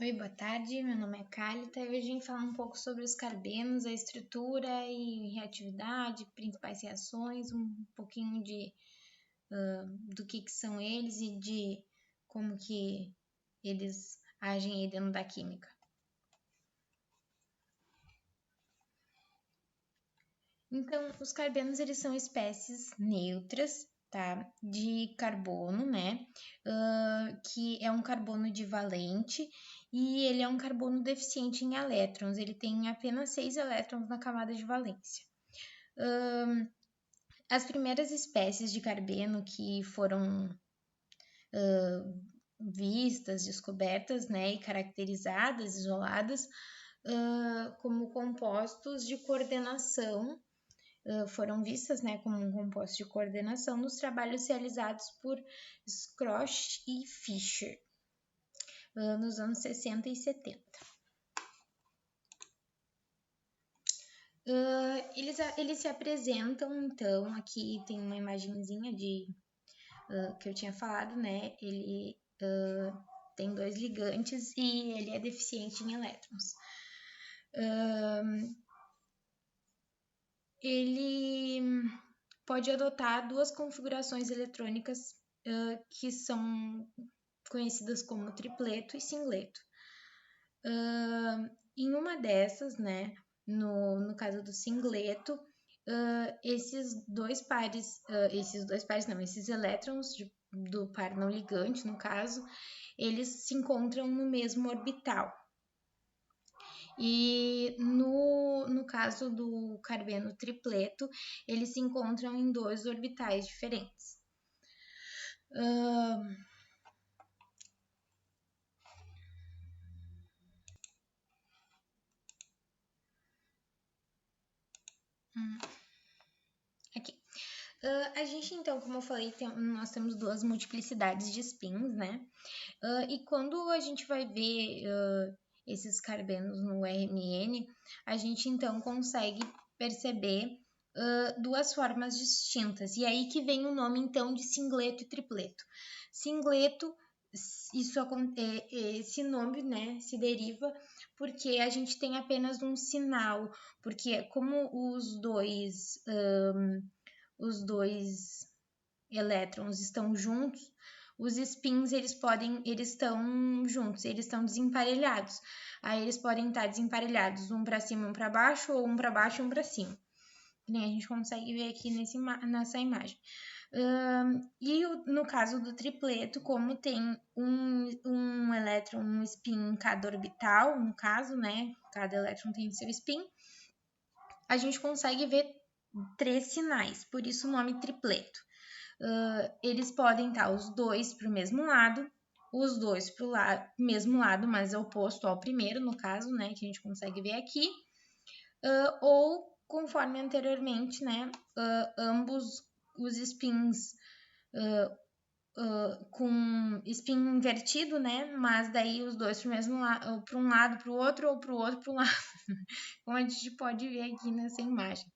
Oi, boa tarde. Meu nome é Kálita e hoje a gente vai falar um pouco sobre os carbenos, a estrutura e reatividade, principais reações, um pouquinho do que são eles e de como que eles agem aí dentro da química. Então, os carbenos eles são espécies neutras, tá? De carbono, né? Que é um carbono divalente e ele é um carbono deficiente em elétrons. Ele tem apenas 6 elétrons na camada de valência. As primeiras espécies de carbono que foram vistas, descobertas, né, e caracterizadas, isoladas, como compostos de coordenação foram vistas, né, como um composto de coordenação nos trabalhos realizados por Schroth e Fischer nos anos 60 e 70. Eles se apresentam, então, aqui tem uma imagenzinha que eu tinha falado, né, ele tem 2 ligantes e ele é deficiente em elétrons. Ele pode adotar 2 configurações eletrônicas que são conhecidas como tripleto e singleto. Em uma dessas, né, no caso do singleto, esses elétrons do par não ligante, no caso, eles se encontram no mesmo orbital. E no caso do carbeno tripleto, eles se encontram em 2 orbitais diferentes. Aqui. A gente, então, como eu falei, nós temos 2 multiplicidades de spins, né? E quando a gente vai ver esses carbenos no RMN, a gente, então, consegue perceber 2 formas distintas. E aí que vem o nome, então, de singleto e tripleto. Singleto, esse nome, né, se deriva porque a gente tem apenas um sinal, porque como os dois elétrons estão juntos, os spins eles estão juntos, eles estão desemparelhados. Aí eles podem estar desemparelhados, um para cima, um para baixo, ou um para baixo e um para cima. Que nem a gente consegue ver aqui nessa imagem. No caso do tripleto, como tem um elétron, um spin em cada orbital, no caso, né? Cada elétron tem seu spin, a gente consegue ver 3 sinais, por isso o nome tripleto. Eles podem estar os dois para o mesmo lado, os dois para o mesmo lado, mas oposto ao primeiro, no caso, né, que a gente consegue ver aqui, ou conforme anteriormente, né, ambos os spins com spin invertido, né, mas daí os dois para o mesmo lado, para um lado para o outro, ou para o outro para um lado, como a gente pode ver aqui nessa imagem.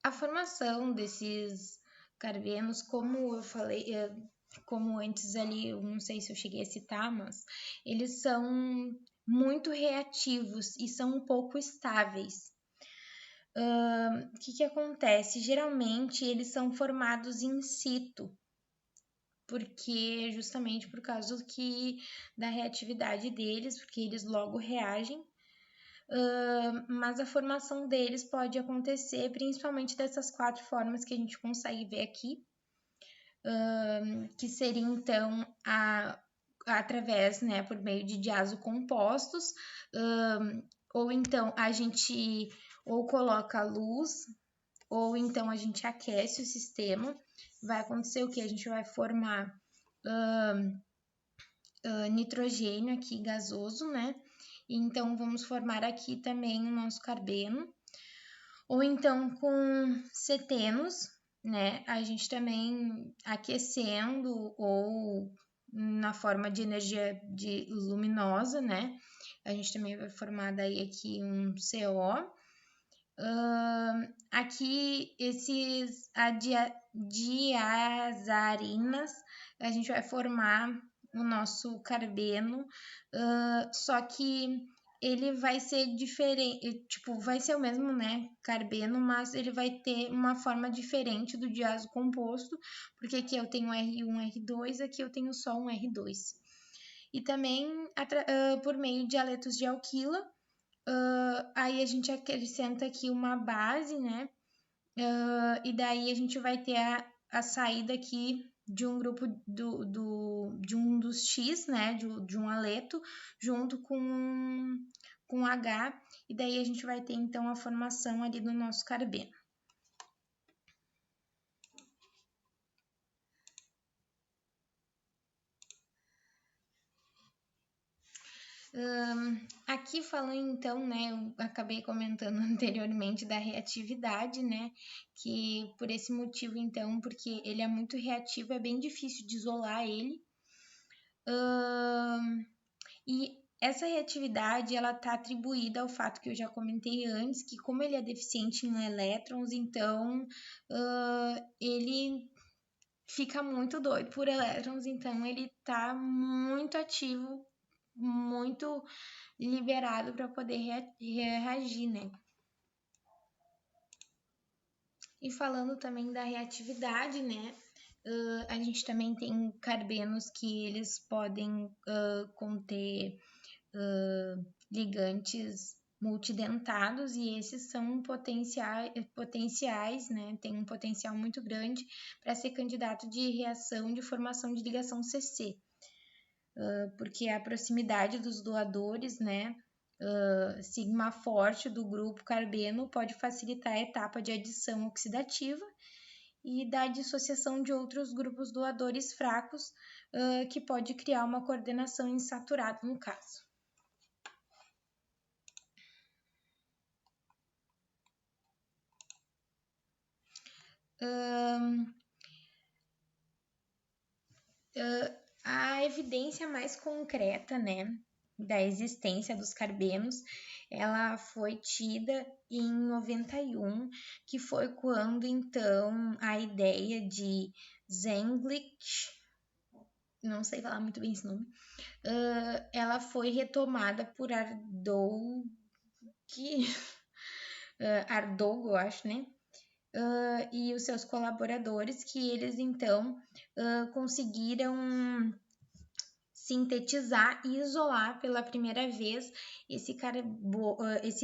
A formação desses carbenos, como eu falei, como antes ali, eu não sei se eu cheguei a citar, mas eles são muito reativos e são um pouco estáveis. O que acontece? Geralmente eles são formados in situ, porque justamente por causa da reatividade deles, porque eles logo reagem. Mas a formação deles pode acontecer principalmente dessas 4 formas que a gente consegue ver aqui, que seria então através, né, por meio de diazocompostos, ou então a gente ou coloca luz, ou então a gente aquece o sistema. Vai acontecer o que? A gente vai formar nitrogênio aqui gasoso, né? Então, vamos formar aqui também o nosso carbeno. Ou então, com cetenos, né? A gente também aquecendo ou na forma de energia luminosa, né? A gente também vai formar daí aqui um CO. Aqui, diazarinas, a gente vai formar o nosso carbeno, só que ele vai ser diferente, tipo, vai ser o mesmo, né, carbeno, mas ele vai ter uma forma diferente do diazo composto, porque aqui eu tenho R1, R2, aqui eu tenho só um R2. E também por meio de aletos de alquila, aí a gente acrescenta aqui uma base, né? E daí a gente vai ter a saída aqui de um grupo de um dos X, né? De um aleto, junto com H, e daí a gente vai ter então a formação ali do nosso carbeno. Aqui falando então, né, eu acabei comentando anteriormente da reatividade, né, que por esse motivo então, porque ele é muito reativo, é bem difícil de isolar ele. E essa reatividade, ela está atribuída ao fato que eu já comentei antes, que como ele é deficiente em elétrons, então ele fica muito doido por elétrons, então ele está muito ativo, muito liberado para poder reagir, né? E falando também da reatividade, né? A gente também tem carbenos que eles podem conter ligantes multidentados, e esses são potenciais, né? Tem um potencial muito grande para ser candidato de reação de formação de ligação CC. Porque a proximidade dos doadores, né, sigma forte do grupo carbeno pode facilitar a etapa de adição oxidativa e da dissociação de outros grupos doadores fracos, que pode criar uma coordenação insaturada no caso. A evidência mais concreta, né, da existência dos carbenos, ela foi tida em 91, que foi quando então a ideia de Zenglich, não sei falar muito bem esse nome, ela foi retomada por Ardogo, eu acho, né? E os seus colaboradores, que eles então conseguiram sintetizar e isolar pela primeira vez esse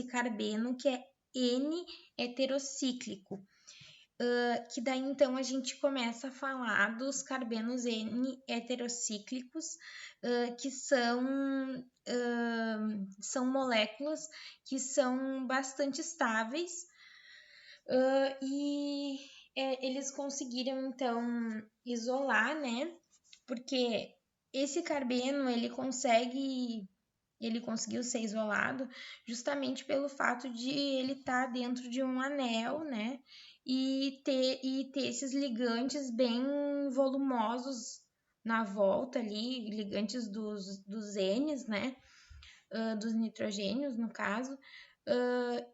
carbeno que é N-heterocíclico. Que daí então a gente começa a falar dos carbenos N-heterocíclicos, que são moléculas que são bastante estáveis, e eles conseguiram então isolar, né? Porque esse carbeno ele conseguiu ser isolado justamente pelo fato de ele estar dentro de um anel, né? E ter esses ligantes bem volumosos na volta ali, ligantes dos N's, né? Dos nitrogênios, no caso.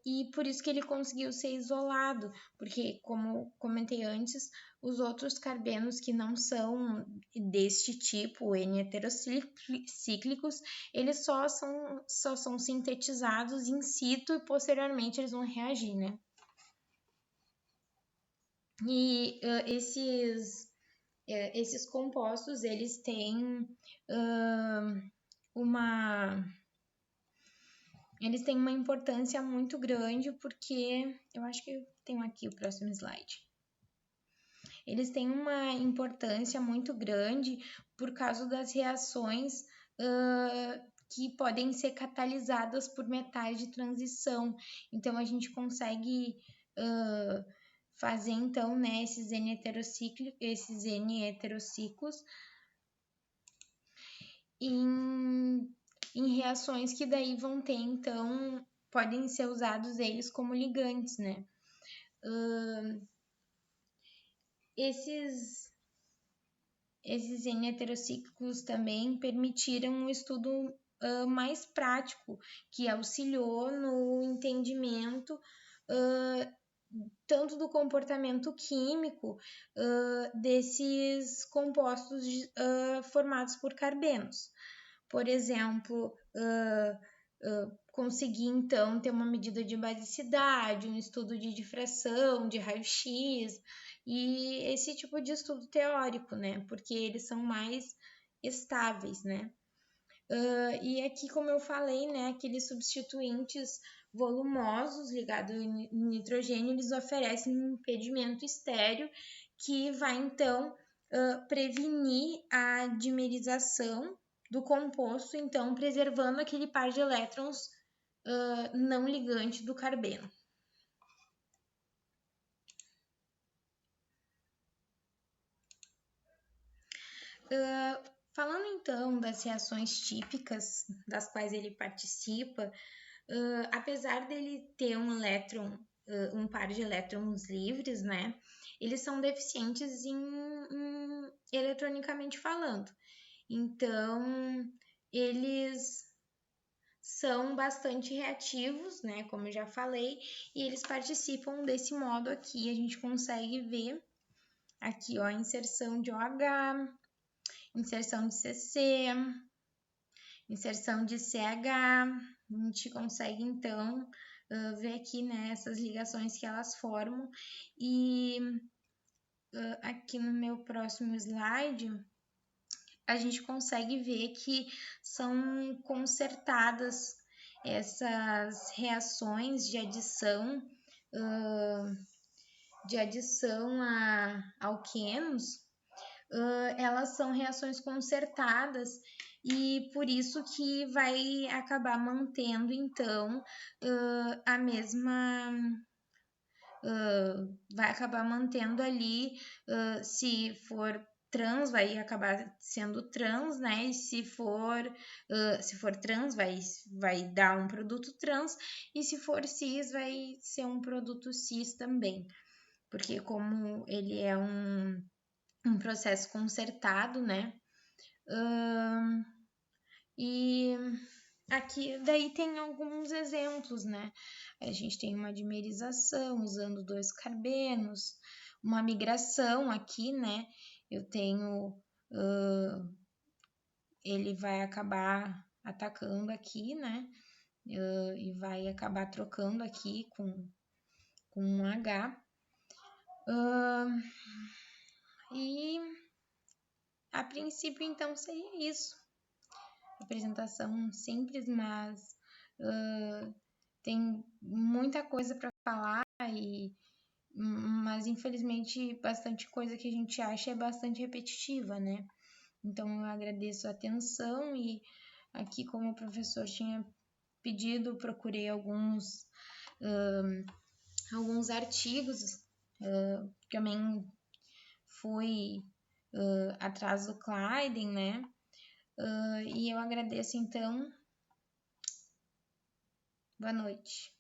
E por isso que ele conseguiu ser isolado, porque, como comentei antes, os outros carbenos que não são deste tipo, N-heterocíclicos, eles só são sintetizados in situ e posteriormente eles vão reagir, né? E esses compostos, eles têm eles têm uma importância muito grande, porque eu acho que eu tenho aqui o próximo slide. Eles têm uma importância muito grande por causa das reações que podem ser catalisadas por metais de transição. Então, a gente consegue fazer, então, né, esses N-heterociclos em reações que daí vão ter, então, podem ser usados eles como ligantes, né? Esses N-heterocíclicos também permitiram um estudo mais prático, que auxiliou no entendimento tanto do comportamento químico desses compostos formados por carbenos. Por exemplo, conseguir então ter uma medida de basicidade, um estudo de difração, de raio-x e esse tipo de estudo teórico, né? Porque eles são mais estáveis, né? E aqui, como eu falei, né, aqueles substituintes volumosos ligados ao nitrogênio, eles oferecem um impedimento estéreo que vai, então, prevenir a dimerização do composto, então, preservando aquele par de elétrons não ligante do carbeno. Falando então das reações típicas das quais ele participa, apesar dele ter um elétron, um par de elétrons livres, né? Eles são deficientes em eletronicamente falando. Então, eles são bastante reativos, né? Como eu já falei, e eles participam desse modo aqui. A gente consegue ver aqui, ó, a inserção de OH, inserção de CC, inserção de CH. A gente consegue então ver aqui, né, essas ligações que elas formam. E aqui no meu próximo slide, a gente consegue ver que são consertadas essas reações de adição a alquenos. Elas são reações concertadas e por isso que vai acabar mantendo então a mesma vai acabar mantendo ali se for trans vai acabar sendo trans, né? E se for trans vai dar um produto trans e se for cis vai ser um produto cis também, porque como ele é um processo concertado, né? E aqui daí tem alguns exemplos, né? A gente tem uma dimerização usando 2 carbenos, uma migração aqui, né? Eu tenho ele vai acabar atacando aqui, né? E vai acabar trocando aqui com um H. E a princípio, então, seria isso. Apresentação simples, mas tem muita coisa para falar, mas infelizmente bastante coisa que a gente acha é bastante repetitiva, né? Então eu agradeço a atenção e aqui, como o professor tinha pedido, procurei alguns artigos, também fui atrás do Kleiden, né? E eu agradeço então. Boa noite.